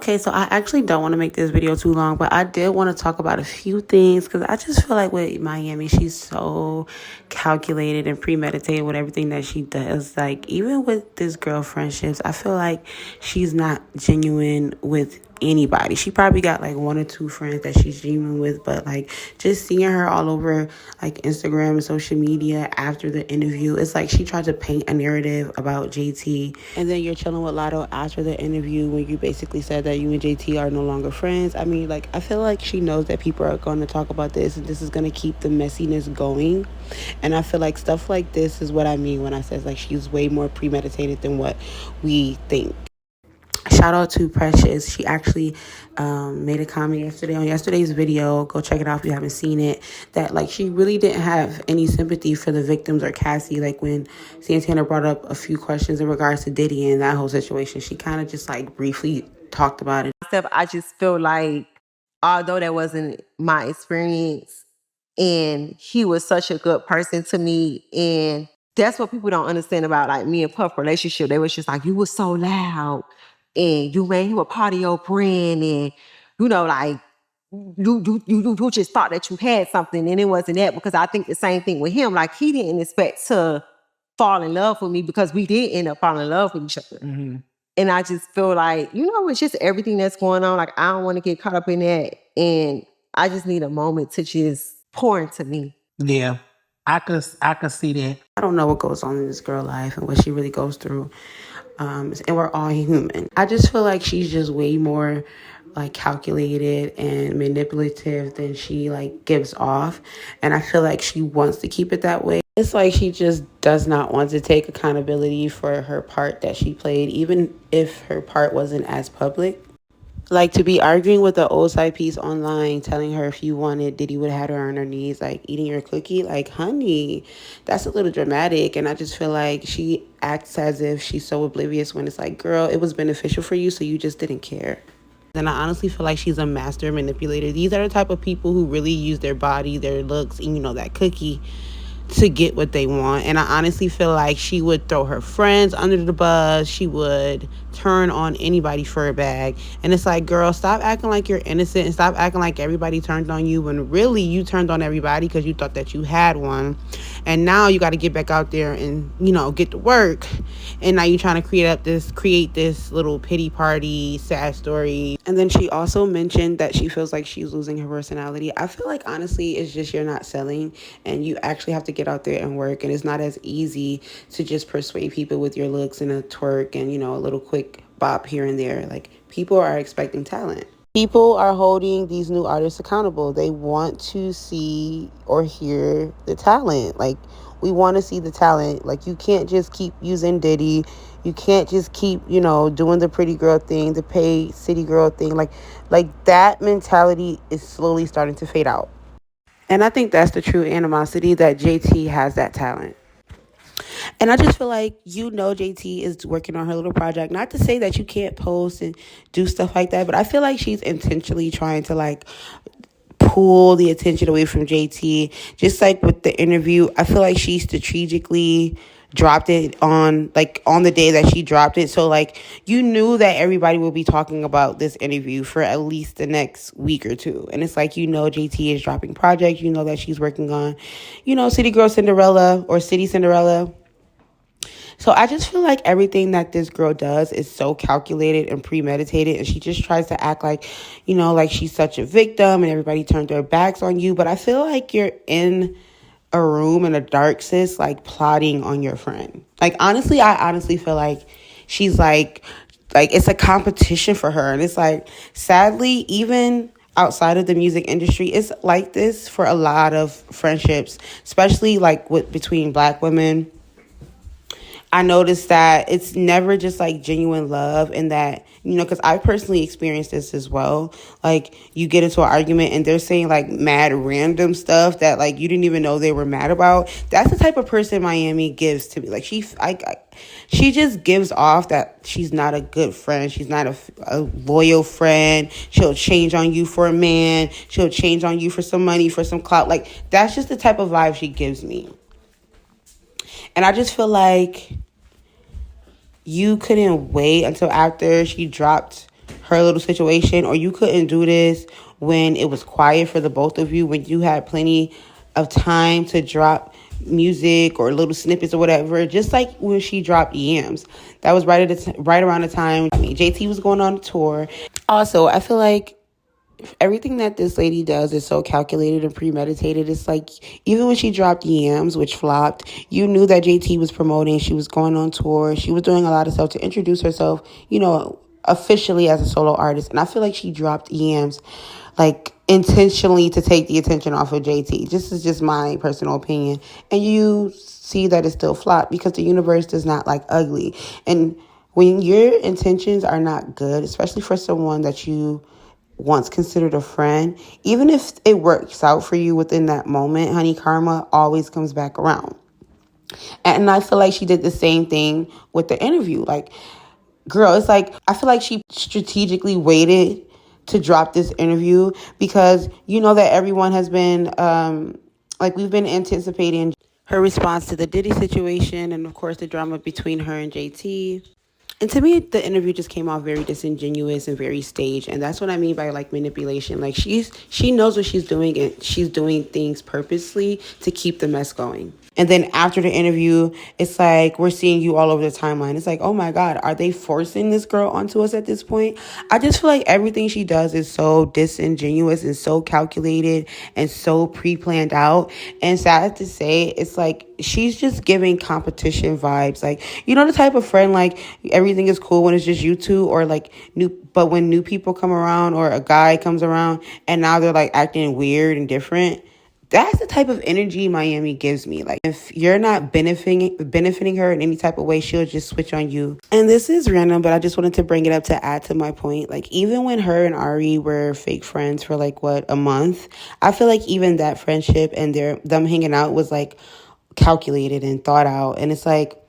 Okay, so I actually don't want to make this video too long, but I did want to talk about a few things because I just feel like with Miami, she's so calculated and premeditated with everything that she does. Like, even with this girl friendships, I feel like she's not genuine with anybody. She probably got like one or two friends that she's genuine with, but like just seeing her all over like Instagram and social media after the interview, it's like she tried to paint a narrative about JT, and then you're chilling with Lotto after the interview when you basically said that you and JT are no longer friends. I mean, like, I feel like she knows that people are going to talk about this and this is going to keep the messiness going. And I feel like stuff like this is what I mean when I say like she's way more premeditated than what we think. Shout out to Precious. She actually made a comment yesterday on yesterday's video. Go check it out if you haven't seen it. That like she really didn't have any sympathy for the victims or Cassie. Like when Santana brought up a few questions in regards to Diddy and that whole situation, she kind of just like briefly talked about it. I just feel like although that wasn't my experience, and he was such a good person to me, and that's what people don't understand about like me and Puff relationship. They was just like, you was so loud and you made him a part of your brand, and like you just thought that you had something, and it wasn't that. Because I think the same thing with him. Like, he didn't expect to fall in love with me because we did end up falling in love with each other. Mm-hmm. And I just feel like, it's just everything that's going on. Like, I don't want to get caught up in that. And I just need a moment to just pour into me. Yeah, I could see that. I don't know what goes on in this girl's life and what she really goes through. And we're all human. I just feel like she's just way more like calculated and manipulative than she like gives off. And I feel like she wants to keep it that way. It's like she just does not want to take accountability for her part that she played, even if her part wasn't as public. Like, to be arguing with the old side piece online, telling her if you wanted, Diddy would have had her on her knees, like, eating your cookie. Like, honey, that's a little dramatic. And I just feel like she acts as if she's so oblivious when it's like, girl, it was beneficial for you, so you just didn't care. And I honestly feel like she's a master manipulator. These are the type of people who really use their body, their looks, and, that cookie to get what they want. And I honestly feel like she would throw her friends under the bus. She would turn on anybody for a bag. And it's like, girl, stop acting like you're innocent and stop acting like everybody turned on you when really you turned on everybody because you thought that you had one. And now you got to get back out there and, get to work. And now you're trying to create this little pity party, sad story. And then she also mentioned that she feels like she's losing her personality. I feel like, honestly, it's just you're not selling and you actually have to get out there and work. And it's not as easy to just persuade people with your looks and a twerk and, a little quick bop here and there. Like, people are expecting talent. People are holding these new artists accountable. They want to see or hear the talent. Like, we want to see the talent. Like, you can't just keep using Diddy. You can't just keep, doing the pretty girl thing, the paid city girl thing. Like that mentality is slowly starting to fade out. And I think that's the true animosity, that JT has that talent. And I just feel like, JT is working on her little project. Not to say that you can't post and do stuff like that, but I feel like she's intentionally trying to like pull the attention away from JT. Just like with the interview, I feel like she strategically dropped it on the day that she dropped it. So like, you knew that everybody will be talking about this interview for at least the next week or two. And it's like, JT is dropping projects. That she's working on, City Girl Cinderella or City Cinderella. So I just feel like everything that this girl does is so calculated and premeditated, and she just tries to act like, like she's such a victim and everybody turned their backs on you. But I feel like you're in a room in a dark, sis, like plotting on your friend. Like, honestly, I honestly feel like she's like it's a competition for her. And it's like, sadly, even outside of the music industry, it's like this for a lot of friendships, especially like between Black women. I noticed that it's never just like genuine love, and that, because I personally experienced this as well. Like, you get into an argument and they're saying like mad random stuff that like you didn't even know they were mad about. That's the type of person Miami gives to me. Like, she just gives off that she's not a good friend. She's not a loyal friend. She'll change on you for a man. She'll change on you for some money, for some clout. Like, that's just the type of vibe she gives me. And I just feel like you couldn't wait until after she dropped her little situation, or you couldn't do this when it was quiet for the both of you, when you had plenty of time to drop music or little snippets or whatever. Just like when she dropped Yams, that was right around the time JT was going on a tour. Also, I feel like everything that this lady does is so calculated and premeditated. It's like, even when she dropped Yams, which flopped, you knew that JT was promoting. She was going on tour. She was doing a lot of stuff to introduce herself, officially as a solo artist. And I feel like she dropped Yams like intentionally to take the attention off of JT. This is just my personal opinion. And you see that it still flopped because the universe does not like ugly. And when your intentions are not good, especially for someone that you once considered a friend, even if it works out for you within that moment, honey, karma always comes back around. And I feel like she did the same thing with the interview. Like, girl, it's like, I feel like she strategically waited to drop this interview because you know that everyone has been, we've been anticipating her response to the Diddy situation and, of course, the drama between her and JT. And to me, the interview just came off very disingenuous and very staged. And that's what I mean by like manipulation. Like she knows what she's doing, and she's doing things purposely to keep the mess going. And then after the interview, it's like we're seeing you all over the timeline. It's like, oh my God, are they forcing this girl onto us at this point? I just feel like everything she does is so disingenuous and so calculated and so pre-planned out. And sad to say, it's like she's just giving competition vibes. Like, you know, the type of friend, like, everything is cool when it's just you two, or like but when new people come around or a guy comes around and now they're like acting weird and different. That's the type of energy Miami gives me. Like, if you're not benefiting her in any type of way, she'll just switch on you. And this is random, but I just wanted to bring it up to add to my point. Like, even when her and Ari were fake friends for like, a month, I feel like even that friendship and them hanging out was like calculated and thought out. And it's like,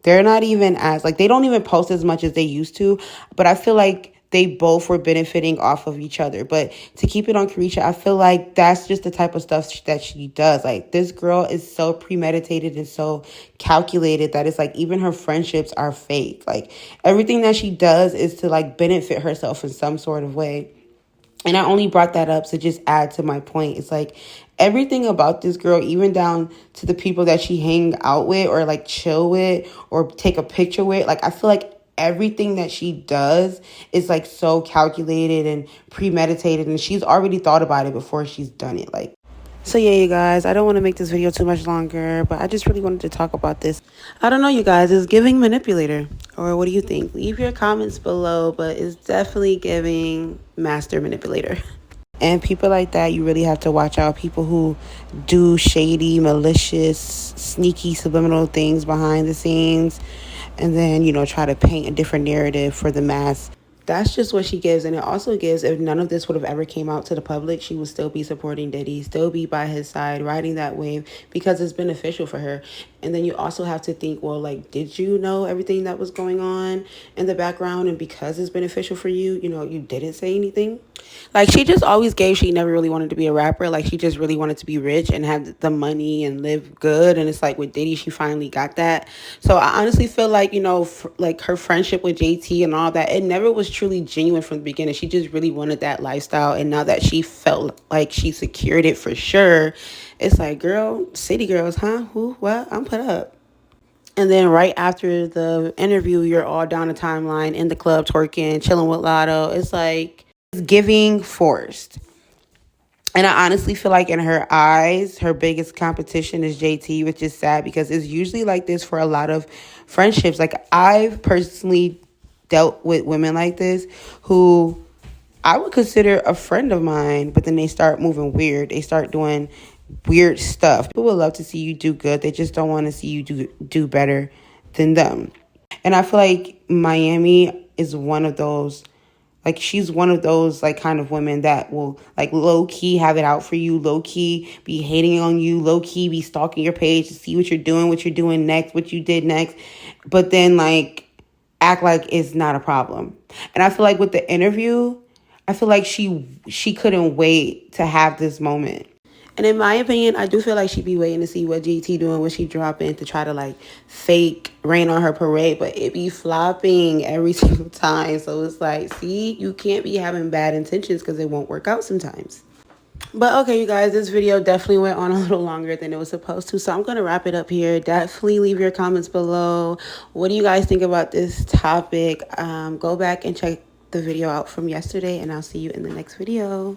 they're not even they don't even post as much as they used to, but I feel like they both were benefiting off of each other. But to keep it on CARESHA, I feel like that's just the type of stuff that she does. Like, this girl is so premeditated and so calculated that it's like even her friendships are fake. Like, everything that she does is to like benefit herself in some sort of way. And I only brought that up to just add to my point. It's like everything about this girl, even down to the people that she hang out with or like chill with or take a picture with, like, I feel like everything that she does is like so calculated and premeditated, and she's already thought about it before she's done it. Like, so yeah, you guys, I don't want to make this video too much longer, but I just really wanted to talk about this. I don't know, you guys, is giving manipulator, or what do you think? Leave your comments below, but it's definitely giving master manipulator. And people like that, you really have to watch out. People who do shady, malicious, sneaky, subliminal things behind the scenes, and then, try to paint a different narrative for the mass. That's just what she gives. And it also gives, if none of this would have ever came out to the public, she would still be supporting Diddy, still be by his side, riding that wave, because it's beneficial for her. And then you also have to think, well, like, did you know everything that was going on in the background? And because it's beneficial for you, you didn't say anything? Like, she just always gave, she never really wanted to be a rapper. Like, she just really wanted to be rich and have the money and live good. And it's like with Diddy, she finally got that. So I honestly feel like, like her friendship with JT and all that, it never was truly genuine from the beginning. She just really wanted that lifestyle. And now that she felt like she secured it for sure, it's like, girl, city girls, huh? Who? What? I'm put up. And then right after the interview, you're all down the timeline in the club twerking, chilling with Lotto. It's like, it's giving forced. And I honestly feel like in her eyes, her biggest competition is JT, which is sad because it's usually like this for a lot of friendships. Like, I've personally dealt with women like this who I would consider a friend of mine, but then they start moving weird. They start doing weird stuff. People would love to see you do good. They just don't want to see you do better than them. And I feel like Miami is one of those. Like, she's one of those, like, kind of women that will, like, low-key have it out for you, low-key be hating on you, low-key be stalking your page to see what you're doing next, what you did next, but then, like, act like it's not a problem. And I feel like with the interview, I feel like she couldn't wait to have this moment. And in my opinion, I do feel like she'd be waiting to see what JT doing, what she dropping to try to like fake rain on her parade, but it be flopping every single time. So it's like, see, you can't be having bad intentions because it won't work out sometimes. But okay, you guys, this video definitely went on a little longer than it was supposed to. So I'm going to wrap it up here. Definitely leave your comments below. What do you guys think about this topic? Go back and check the video out from yesterday, and I'll see you in the next video.